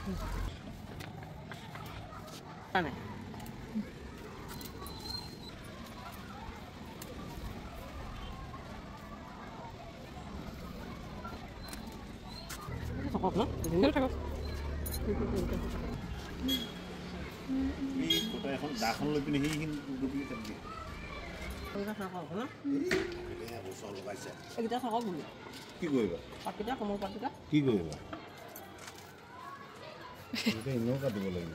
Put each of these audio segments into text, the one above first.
Này. Thọc hộp nữa, nước thọc. Quota এখন দাখন লৈ পিনে সেইখিনি ডুবি থাকি এইটা থক না এয়া বছৰ লগাইছে এইটা থক গুলি কি কৰিবা পাতিটা কমল পাতিটা কি কৰিবা এটা ইনো কাটিব লাগিব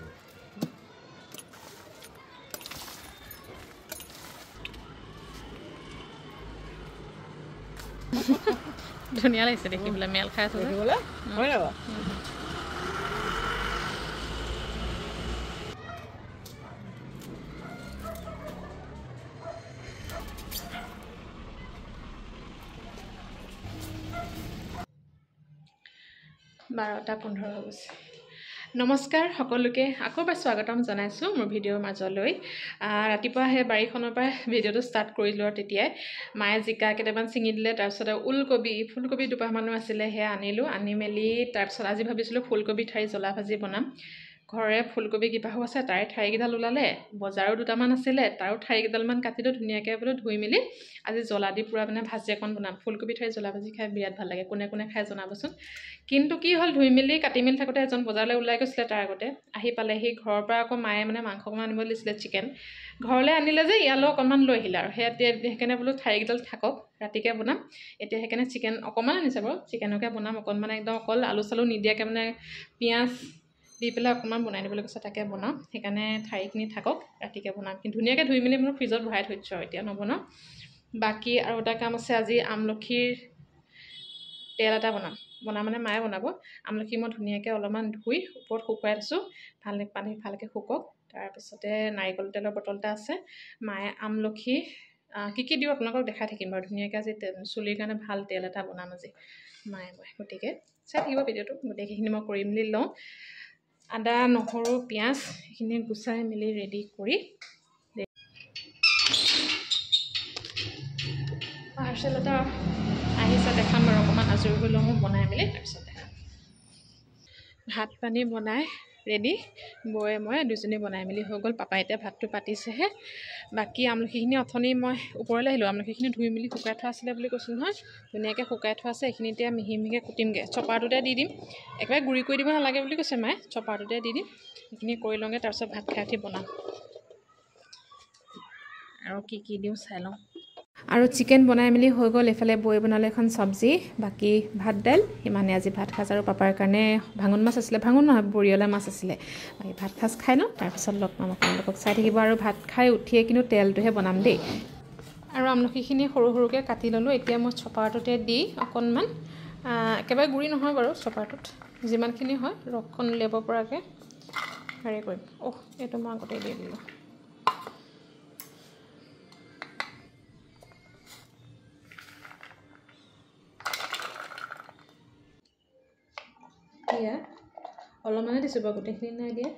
ধুনীয়া লাগিছে দেখিবলৈ মেল খাই আছে দেখিবলৈ হয় না বাৰটা 15 হৈ গৈছে নমস্কাৰ সকলোকে আকৌ এবাৰ স্বাগতম জনাইছোঁ মোৰ ভিডিঅ'ৰ মাজলৈ ৰাতিপুৱা সেই বাৰীখনৰ পৰা ভিডিঅ'টো ষ্টাৰ্ট কৰিলোঁ আৰু তেতিয়াই মায়ে জিকা কেইটামান ছিঙি দিলে তাৰপিছত ওলকবি ফুলকবি দুপাহমানো আছিলে সেয়া আনিলোঁ আনি মেলি তাৰপিছত আজি ভাবিছিলোঁ ফুলকবি ঠাৰি জ্বলা ভাজি বনাম ঘৰে ফুলকবি কিবাহো আছে তাৰে ঠাৰিকেইডাল ওলালে বজাৰো দুটামান আছিলে তাৰো ঠাৰিকেইডালমান কাটিলোঁ ধুনীয়াকৈ বোলো ধুই মেলি আজি জ্বলা দি পুৰা মানে ভাজি এখন বনাম ফুলকবি ঠাৰি জ্বলা ভাজি খাই বিৰাট ভাল লাগে কোনে কোনে খাই জনাবচোন কিন্তু কি হ'ল ধুই মেলি কাটি মেলি থাকোঁতে এজন বজাৰলৈ ওলাই গৈছিলে তাৰ আগতে আহি পালেহি ঘৰৰ পৰা আকৌ মায়ে মানে মাংস অকণমান আনিব দিছিলে চিকেন ঘৰলৈ আনিলে যে ইয়ালৈ অকণমান লৈ আহিলে আৰু সেইকাৰণে বোলো ঠাৰিকেইডাল থাকক ৰাতিকৈ বনাম এতিয়া সেইকাৰণে চিকেন অকণমান আনিছে বাৰু চিকেনকে বনাম অকণমান একদম অকল আলু চালু নিদিয়াকৈ মানে পিঁয়াজ দি পেলাই অকণমান বনাই দিবলৈ কৈছে তাকে বনাম সেইকাৰণে ঠাৰিখিনি থাকক ৰাতিকৈ বনাম কিন্তু ধুনীয়াকৈ ধুই মেলি মোৰ ফ্ৰিজত ভৰাই থৈছোঁ আৰু এতিয়া নবনাওঁ বাকী আৰু এটা কাম আছে আজি আমলখিৰ তেল এটা বনাম মানে মায়ে বনাব আমলখি মই ধুনীয়াকৈ অলপমান ধুই ওপৰত শুকুৱাই থৈছোঁ পানী ভালকৈ শুকক তাৰপিছতে নাৰিকল তেলৰ বটল এটা আছে মায়ে আমলখি কি দিওঁ আপোনালোকক দেখাই থাকিম বাৰু ধুনীয়াকৈ আজি চুলিৰ কাৰণে ভাল তেল এটা বনাম আজি মায়ে মই গতিকে চাই থাকিব ভিডিঅ'টো গোটেইখিনি মই কৰি মেলি লওঁ আদা নহৰু পিঁয়াজ এইখিনি গুচাই মেলি ৰেডি কৰি পাৰ্চেল এটা আহিছে দেখাম বাৰু অকণমান আজৰি হৈ লওঁ বনাই মেলি তাৰপিছত দেখাম ভাত পানী বনাই ৰেডি বৌয়ে মই দুজনী বনাই মেলি হৈ গ'ল পাপাই এতিয়া ভাতটো পাতিছেহে বাকী আমলখিখিনি অথনি মই ওপৰলৈ আহিলোঁ আমলখিখিনি ধুই মেলি শুকাই থোৱা আছিলে বুলি কৈছোঁ নহয় ধুনীয়াকৈ শুকাই থোৱা আছে এইখিনি এতিয়া মিহি মিহিকৈ কুটিমগৈ চপাৰটোতে দি দিম একেবাৰে গুড়ি কৰি দিব নালাগে বুলি কৈছে মায়ে চপাৰটোতে দি দিম সেইখিনি কৰি লওঁগৈ তাৰপিছত ভাত খাই উঠি বনাম আৰু কি দিওঁ চাই লওঁ আৰু চিকেন বনাই মেলি হৈ গ'ল এফালে বৈ বনালে এখন চব্জি বাকী ভাত দাইল সিমানে আজি ভাত সাজ আৰু পাপাৰ কাৰণে ভাঙোন মাছ আছিলে ভাঙোন নহয় বৰিয়লা মাছ আছিলে বাকী ভাত সাজ খাই লওঁ তাৰপিছত লগ পাম আপোনালোকক চাই থাকিব আৰু ভাত খাই উঠিয়ে কিন্তু তেলটোহে বনাম দেই আৰু আমলখিখিনি সৰু সৰুকৈ কাটি ল'লোঁ এতিয়া মই চপাৰটোতে দি অকণমান একেবাৰে গুড়ি নহয় বাৰু চপাৰটোত যিমানখিনি হয় ৰসখন উলিয়াব পৰাকৈ হেৰি কৰিম এইটো মই আগতে দি দিলোঁ দিয়া অলপমানে দিছোঁ বাৰু গোটেইখিনি নাই দিয়া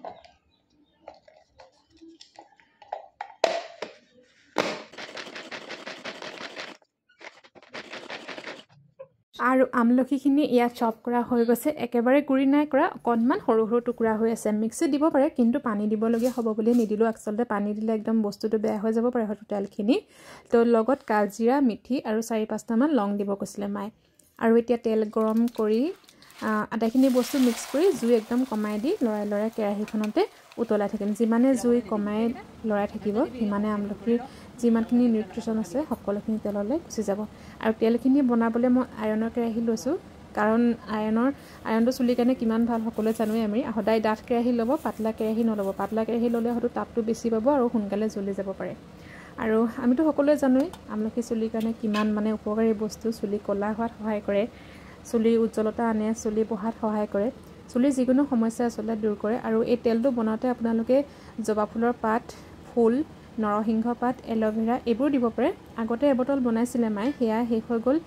আৰু আমলখিখিনি ইয়াত চপ কৰা হৈ গৈছে একেবাৰে গুড়ি নাই কৰা অকণমান সৰু সৰু টুকুৰা হৈ আছে মিক্সিত দিব পাৰে কিন্তু পানী দিবলগীয়া হ'ব বুলি নিদিলোঁ আচলতে পানী দিলে একদম বস্তুটো বেয়া হৈ যাব পাৰে হয়তো তেলখিনি তো লগত কাজিৰা মিঠি আৰু 4-5টামান লং দিব কৈছিলে মায়ে আৰু এতিয়া তেল গৰম কৰি আটাইখিনি বস্তু মিক্স কৰি জুই একদম কমাই দি লৰাই কেৰাহীখনতে উতলাই থাকিম যিমানে জুই কমাই লৰাই থাকিব সিমানে আমলখিৰ যিমানখিনি নিউট্ৰিশ্যন আছে সকলোখিনি তেললৈ গুচি যাব আৰু তেলখিনি বনাবলৈ মই আইৰণৰ কেৰাহী লৈছোঁ কাৰণ আইৰণটো চুলিৰ কাৰণে কিমান ভাল সকলোৱে জানোৱেই আমি সদায় ডাঠ কেৰাহী ল'ব পাতলা কেৰাহী নল'ব পাতলা কেৰাহী ল'লে হয়তো তাপটো বেছি পাব আৰু সোনকালে জ্বলি যাব পাৰে আৰু আমিতো সকলোৱে জানোৱেই আমলখি চুলিৰ কাৰণে কিমান মানে উপকাৰী বস্তু চুলি ক'লা হোৱাত সহায় কৰে চুলিৰ উজ্জ্বলতা আনে চুলি বহাত সহায় কৰে চুলিৰ যিকোনো সমস্যা আচলতে দূৰ কৰে আৰু এই তেলটো বনাওঁতে আপোনালোকে জবা ফুলৰ পাত ফুল নৰসিংহ পাত এল'ভেৰা এইবোৰ দিব পাৰে আগতে এবটল বনাইছিলে মায়ে সেয়া শেষ হৈ গ'ল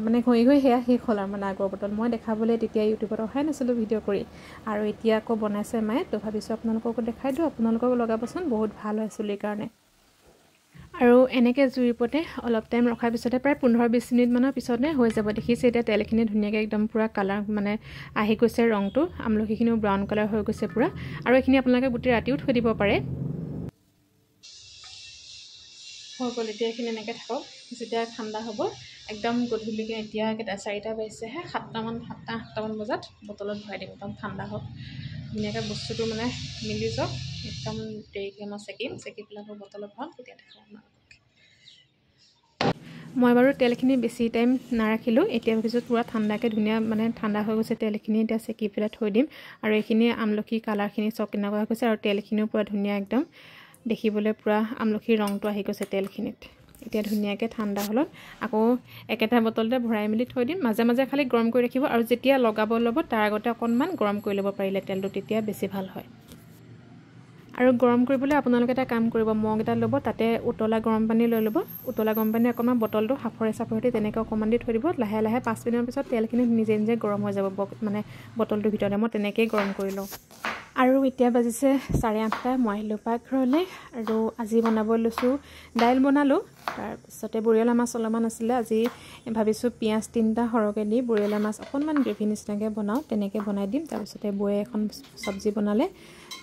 মানে ঘঁহি সেয়া শেষ হ'ল আৰু মানে আগৰ বটল মই দেখাবলৈ তেতিয়া ইউটিউবত অহাই নাছিলোঁ ভিডিঅ' কৰি আৰু এতিয়া আকৌ বনাইছে মায়ে তো ভাবিছোঁ আপোনালোককো দেখাই দিওঁ আপোনালোকক লগাবচোন বহুত ভাল হয় চুলিৰ কাৰণে আৰু এনেকৈ জুইৰ ওপৰতে অলপ টাইম ৰখাৰ পিছতে প্ৰায় 15-20 মিনিটমানৰ পিছতে হৈ যাব। দেখিছে এতিয়া তেলখিনি ধুনীয়াকৈ একদম পূৰা কালাৰ মানে আহি গৈছে, ৰংটো আমলখিখিনিও ব্ৰাউন কালাৰ হৈ গৈছে পূৰা। আৰু এইখিনি আপোনালোকে গোটেই ৰাতিও থৈ দিব পাৰে। হৈ গ'ল, এতিয়া এইখিনি এনেকৈ থাকক। যেতিয়া ঠাণ্ডা হ'ব একদম গধূলিকৈ, এতিয়া কেইটা 4টা বাজিছেহে, 7টা-8টামান বজাত বটলত ভৰাই দিম। একদম ঠাণ্ডা হওক, ধুনীয়াকৈ বস্তুটো মানে মিলি যাওক। একদম দেৰিকৈ মই চেকি পেলাই বটলত ভৰাম, তেতিয়া দেখাম আপোনালোকক। মই বাৰু তেলখিনি বেছি টাইম নাৰাখিলোঁ। এতিয়া ভাবিছোঁ পূৰা ঠাণ্ডাকৈ ধুনীয়া মানে ঠাণ্ডা হৈ গৈছে তেলখিনি। এতিয়া চেকি পেলাই থৈ দিম। আৰু এইখিনি আমলখি কালাৰখিনি চব কেনেকুৱা হৈ গৈছে, আৰু তেলখিনিও পূৰা ধুনীয়া, একদম দেখিবলৈ পূৰা আমলখিৰ ৰংটো আহি গৈছে তেলখিনিত। এতিয়া ধুনীয়াকৈ ঠাণ্ডা হ'লত আকৌ একেটা বটলতে ভৰাই মেলি থৈ দিম। মাজে মাজে খালি গৰম কৰি ৰাখিব, আৰু যেতিয়া লগাব ল'ব তাৰ আগতে অকণমান গৰম কৰি ল'ব পাৰিলে তেলটো, তেতিয়া বেছি ভাল হয়। আৰু গৰম কৰিবলৈ আপোনালোকে এটা কাম কৰিব, মগ এটা ল'ব, তাতে উতলা গৰম পানী লৈ ল'ব। উতলা গৰম পানী অকণমান বটলটো সাফৰে তেনেকৈ অকণমান দি থৈ দিব। লাহে লাহে 5 মিনিটৰ পিছত তেলখিনি নিজে নিজে গৰম হৈ যাব, মানে বটলটোৰ ভিতৰতে। মই তেনেকৈয়ে গৰম কৰি লওঁ। আৰু এতিয়া বাজিছে 8:30। মই আহিলোঁ পাকঘৰলৈ, আৰু আজি বনাব লৈছোঁ দাইল বনালোঁ। তাৰপিছতে বৰিয়লা মাছ অলপমান আছিলে। আজি ভাবিছোঁ পিঁয়াজ 3টা সৰহকৈ দি বৰিয়লা মাছ অকণমান গ্ৰেভি নিচিনাকৈ বনাওঁ, তেনেকৈ বনাই দিম। তাৰপিছতে বৌয়ে এখন চব্জি বনালে।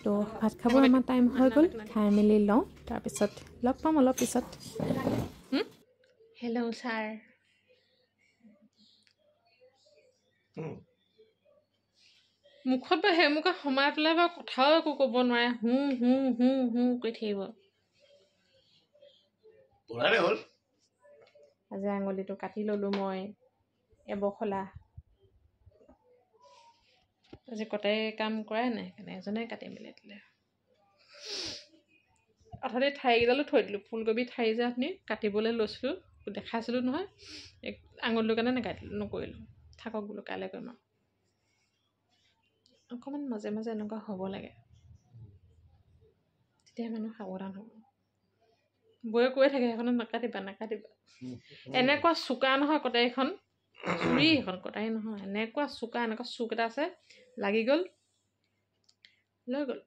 তো ভাত খাব আমাৰ টাইম হৈ গ'ল, খাই মেলি লওঁ। তাৰপিছত লগ পাম অলপ পিছত। Hello' sir. মুখত বা সেইমুখে সোমাই পেলাই বা কথাও একো ক'ব নোৱাৰে, কৰি থাকিব। আজি আঙুলিটো কাটি ল'লোঁ মই, এবখলা। আজি কটাই কাম কৰাই নাই, সেইকাৰণে এজনে কাটি মেলি দিলে। অথনি ঠাৰিকেইডালো থৈ দিলোঁ, ফুলকবি ঠাৰি যে আপুনি কাটিবলৈ লৈছিলোঁ, দেখাইছিলোঁ নহয়, আঙুলিটোৰ কাৰণে নকৰিলোঁ। থাকক বোলো, কাইলৈ কৰিম আৰু। অকণমান মাজে মাজে এনেকুৱা হ'ব লাগে, তেতিয়া মানুহ সাৱধান হ'ব। বৌয়ে কৈ থাকে সেইখনত নাকাটিবা। এনেকুৱা চোকা নহয় কটাৰীখন, চুৰি সেইখন কটাৰী নহয়, এনেকুৱা চোকা, এনেকুৱা চুক এটা আছে, লাগি গ'ল, লৈ গ'ল।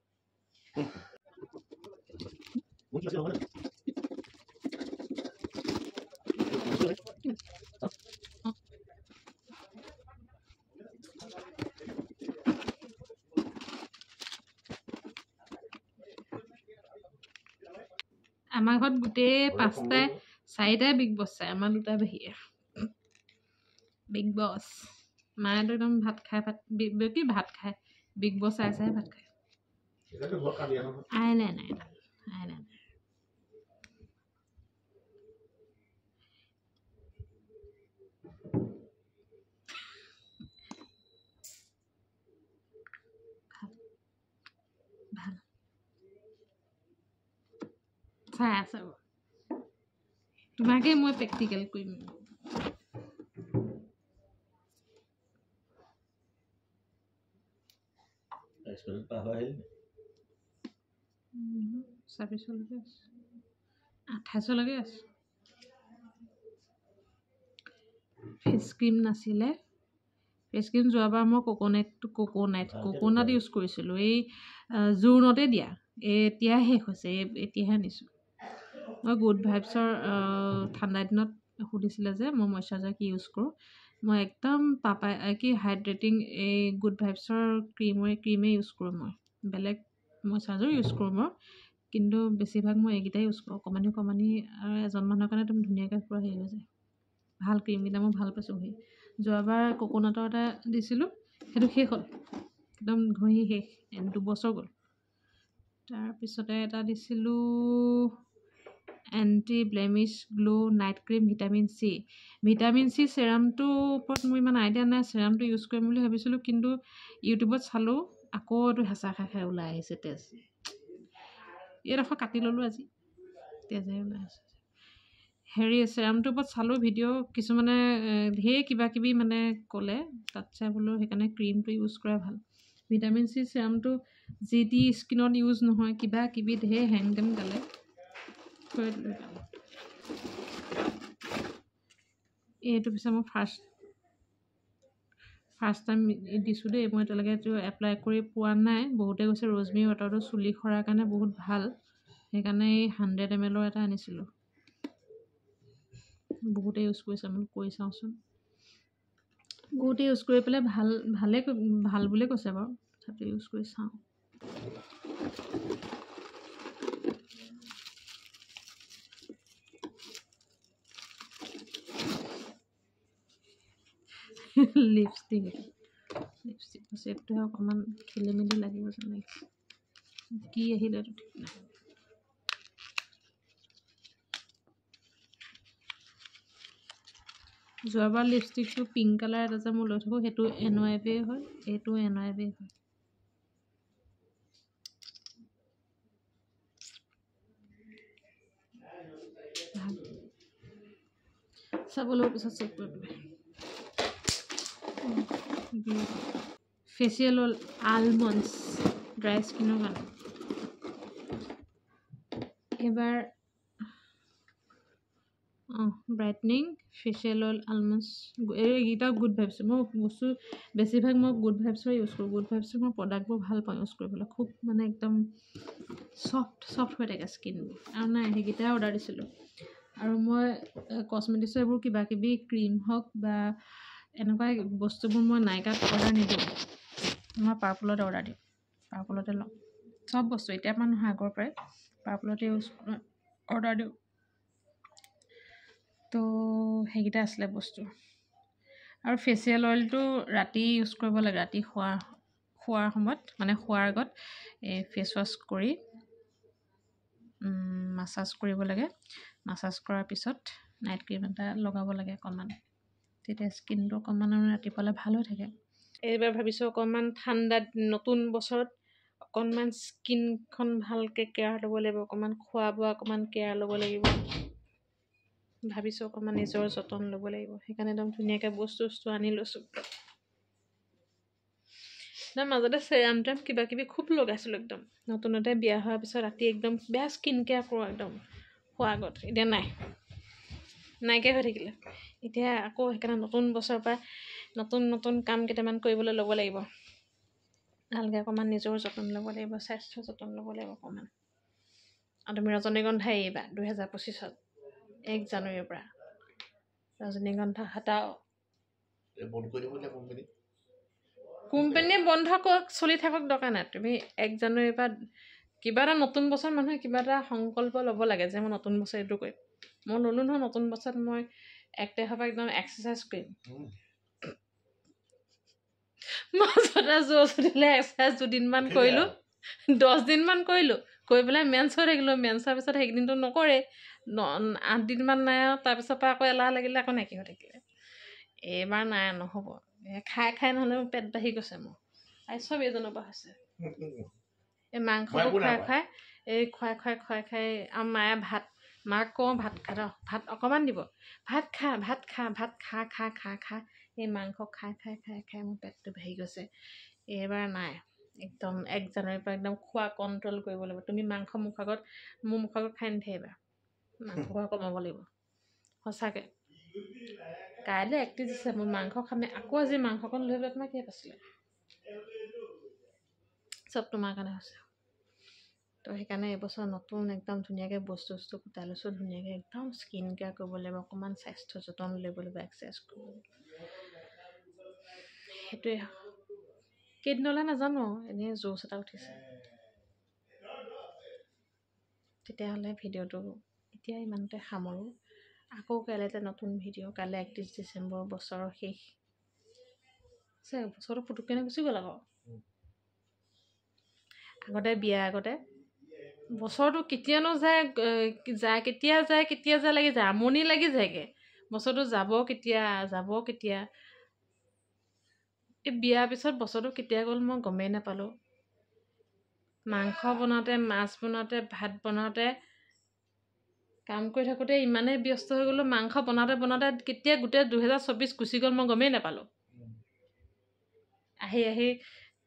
আমাৰ ঘৰত গোটেই 4টাই বিগ বছ চাই, আমাৰ 2টা বাহিৰে। বিগ বছ মায়েতো একদম ভাত খাই বিগ বছ চাই ভাত খায়। নাই। ভাল চাই আছে, তোমাকে মই প্ৰেক্টিকেল কৰিম। ছাব্বিছলৈকে আছে, 28লৈকে আছে। ফেচ ক্ৰীম নাছিলে, ফেচ ক্ৰীম যোৱাবাৰ মই কোকোনাট ইউজ কৰিছিলোঁ, এই জোৰণতে দিয়া। এতিয়া শেষ হৈছে, এতিয়াহে আনিছোঁ। মই গুড ভাইবছৰ ঠাণ্ডা দিনত সুধিছিলে যে মই মইশ্চাৰাইজাৰ কি ইউজ কৰোঁ, মই একদম হাইড্ৰেটিং এই গুড ভাইবছৰ ক্ৰীমেই ইউজ কৰোঁ। মই বেলেগ মইশ্চাৰাইজাৰো ইউজ কৰোঁ মই, কিন্তু বেছিভাগ মই এইকেইটাই ইউজ কৰোঁ। অকণমানি আৰু এজন মানুহৰ কাৰণে একদম ধুনীয়াকৈ পূৰা হেৰি হৈ যায়। ভাল ক্ৰীমকেইটা মই ভাল পাইছোঁ ঘঁহি। যোৱাবাৰ কোকোনাটৰ এটা দিছিলোঁ, সেইটো শেষ হ'ল, একদম ঘঁহি শেষ, 2 বছৰ গ'ল। তাৰপিছতে এটা দিছিলোঁ anti ব্লেমিছ glow' night cream vitamin C চেৰামটোৰ ওপৰত মোৰ ইমান আইডিয়া নাই। চেৰামটো ইউজ কৰিম বুলি ভাবিছিলোঁ, কিন্তু ইউটিউবত চালোঁ, আকৌ এইটো হেঁচা খাই ওলাই আহিছে তেজ। এইডোখৰ কাটি ল'লোঁ আজি, তেজে ওলাই আহিছে। চেৰামটোৰ ওপৰত চালোঁ ভিডিঅ', কিছুমানে ঢেৰ কিবাকিবি মানে ক'লে, তাত চাই বোলো সেইকাৰণে ক্ৰীমটো ইউজ কৰা ভাল। ভিটামিন চি চেৰামটো যি টি স্কিনত ইউজ নহয়, কিবাকিবি ঢেৰ হেংটেং গালে। এইটো পিছে মই ফাৰ্ষ্ট টাইম দিছোঁ দেই। মই এতিয়ালৈকে এইটো এপ্লাই কৰি পোৱা নাই। বহুতে কৈছে ৰ'জমেৰী ৱাটাৰটো চুলি সৰাৰ কাৰণে বহুত ভাল, সেইকাৰণে এই 100 ml এটা আনিছিলোঁ। বহুতে ইউজ কৰিছে মই কৰি চাওঁচোন বহুতে ইউজ কৰি পেলাই ভাল বুলিয়ে কৈছে বাৰু তথাপি ইউজ কৰি চাওঁ লিপষ্টিক চেটটোহে অকণমান খেলি মেলি লাগিব যেন লাগিছে কি আহিলেতো ঠিক নাই যোৱাবাৰ লিপষ্টিকটো পিংক কালাৰ এটা যে মই লৈ থাকোঁ সেইটো NYB হয় এইটো NYB হয় চাবলৈ পিছত চেক কৰি পেলাই ফেচিয়েল অইল আলমণ্ডছ ড্ৰাই স্কিনৰ কাৰণে এবাৰ ব্ৰাইটনিং ফেচিয়েল অইল আলমণ্ডছ এইকেইটা গুড ভাইবছ মই বস্তু বেছিভাগ মই গুড ভাইবছৰ ইউজ কৰোঁ গুড ভাইবছৰ মই প্ৰডাক্টবোৰ ভাল পাওঁ ইউজ কৰিবলৈ খুব মানে একদম চফ্ট হৈ থাকে স্কিনবোৰ আৰু নাই সেইকেইটাই অৰ্ডাৰ দিছিলোঁ আৰু মই কচমেটিক্সৰ এইবোৰ কিবাকিবি ক্ৰীম হওক বা এনেকুৱা বস্তুবোৰ মই নাইকাত অৰ্ডাৰ নিদিওঁ মই পাৰ্পলত অৰ্ডাৰ দিওঁ পাৰ্পলতে লওঁ চব বস্তু এতিয়া পৰা নহয় আগৰ পৰাই পাৰ্পলতে অৰ্ডাৰ দিওঁ তো সেইকেইটা আছিলে বস্তু আৰু ফেচিয়েল অইলটো ৰাতি ইউজ কৰিব লাগে ৰাতি শোৱাৰ সময়ত মানে শোৱাৰ আগত এই ফেচ ৱাছ কৰি মাছাজ কৰিব লাগে মাছাজ কৰাৰ পিছত নাইট ক্ৰীম এটা লগাব লাগে অকণমান তেতিয়া স্কিনটো অকণমান ৰাতিপুৱালে ভাল হৈ থাকে এইবাৰ ভাবিছোঁ অকণমান ঠাণ্ডাত নতুন বছৰত অকণমান স্কিনখন ভালকৈ কেয়াৰ ল'ব লাগিব অকণমান খোৱা বোৱা অকণমান কেয়াৰ ল'ব লাগিব ভাবিছোঁ অকণমান নিজৰ যতন ল'ব লাগিব সেইকাৰণে একদম ধুনীয়াকৈ বস্তু আনি লৈছোঁ একদম মাজতে চেৰাম টেৰাম কিবাকিবি খুব লগাইছিলোঁ একদম নতুনতে বিয়া হোৱাৰ পিছত ৰাতি একদম বেয়া স্কিন কেয়াৰ কৰোঁ একদম খোৱাৰ আগত এতিয়া নাইকিয়া হৈ থাকিলে এতিয়া আকৌ সেইকাৰণে নতুন বছৰৰ পৰা নতুন কাম কেইটামান কৰিবলৈ ল'ব লাগিব ভালকৈ অকণমান নিজৰ যতন ল'ব লাগিব স্বাস্থ্যৰ যতন ল'ব লাগিব অকণমান আৰু তুমি ৰজনীগন্ধা এৰিবা 2025ত 1 জানুৱাৰীৰ পৰা ৰজনীগন্ধা হটাও কোম্পানীয়ে বন্ধ চলি থাকক দৰকাৰ নাই তুমি 1 জানুৱাৰীৰ পৰা কিবা এটা নতুন বছৰত মানুহে কিবা এটা সংকল্প ল'ব লাগে যে মই নতুন বছৰ এইটো কৰিম মই ল'লোঁ নহয় নতুন বছৰত মই 1 তাৰিখৰ পৰা একদম এক্সাৰচাইজ কৰিম মাজতে জোৰচুটিলে এক্সাৰচাইজ 2 দিনমান কৰিলোঁ 10 দিনমান কৰিলোঁ কৰি পেলাই মেন্স হৈ থাকিলোঁ মেন্সৰ পিছত সেইদিনটো নকৰে 8 দিনমান নাই আৰু তাৰপিছৰ পৰা আকৌ এলাহ লাগিলে আকৌ নাইকিয়া হৈ থাকিলে এইবাৰ নাই নহ'ব খাই নহ'লে মোৰ পেট বাঢ়ি গৈছে মোৰ আৰু চব এজনৰ পৰা হৈছে এই মাংসবোৰ খুৱাই আৰু মায়ে মাক কওঁ ভাত অকণমান দিব ভাত খা এই মাংস খাই মোৰ পেটটো বাঢ়ি গৈছে এইবাৰ নাই একদম 1 জানুৱাৰীৰ পৰা একদম খোৱা কণ্ট্ৰল কৰিব লাগিব তুমি মাংস মোৰ মুখ আগত খাই নাথাকিবা মাংস কমাব লাগিব সঁচাকৈ কাইলৈ 31 ডিচেম্বৰ মাংস খামে আকৌ আজি মাংসকণ লৈ পেলাই তোমাৰ কি আছিলে চব তোমাৰ কাৰণে হৈছে তো সেইকাৰণে এইবছৰ নতুন একদম ধুনীয়াকৈ বস্তু গোটাই লৈছোঁ ধুনীয়াকৈ একদম স্কিন কেয়াৰ কৰিব লাগিব অকণমান স্বাস্থ্য যতন ল'ব লাগিব এক্সাৰচাইজ কৰিব লাগিব সেইটোৱে কেইদিনলৈ নাজানো এনেই জোচ এটা উঠিছে তেতিয়াহ'লে ভিডিঅ'টো এতিয়া ইমানতে সামৰোঁ আকৌ কাইলৈ নতুন ভিডিঅ' কাইলৈ 31 ডিচেম্বৰ বছৰৰ শেষ বছৰটো পুটুককেনে গুচি গ'ল আকৌ আগতে বিয়াৰ আগতে বছৰটো কেতিয়ানো যায় কেতিয়া যায় লাগি যায় আমনি লাগি যায়গৈ বছৰটো যাব কেতিয়া এই বিয়াৰ পিছত বছৰটো কেতিয়া গ'ল মই গমেই নাপালোঁ মাংস বনাওঁতে মাছ বনাওঁতে ভাত বনাওঁতে কাম কৰি থাকোঁতে ইমানেই ব্যস্ত হৈ গ'লোঁ মাংস বনাওঁতে কেতিয়া গোটেই 2024 গুচি গ'ল মই গমেই নাপালোঁ আহি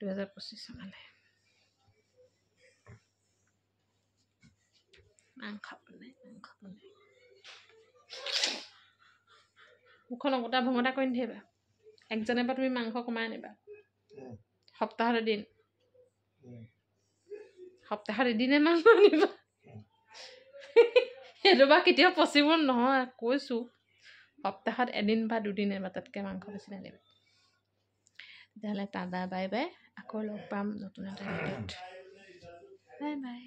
2025 চনলৈ মাংস বনাই মুখখন অগতা ভঙতা কৰি নাথাকিবা 1 জানুৱাৰীৰ পৰা তুমি মাংস কমাই আনিবা সপ্তাহত এদিনে মাংস আনিবা সেইটো বা কেতিয়াও পচিবল নহয় কৈছোঁ সপ্তাহত এদিন বা দুদিন বা তাতকৈ মাংস বেছি নানিব তেতিয়াহ'লে টাটা বাই বাই আকৌ লগ পাম নতুন এটা ভিডিঅ'ত বাই বাই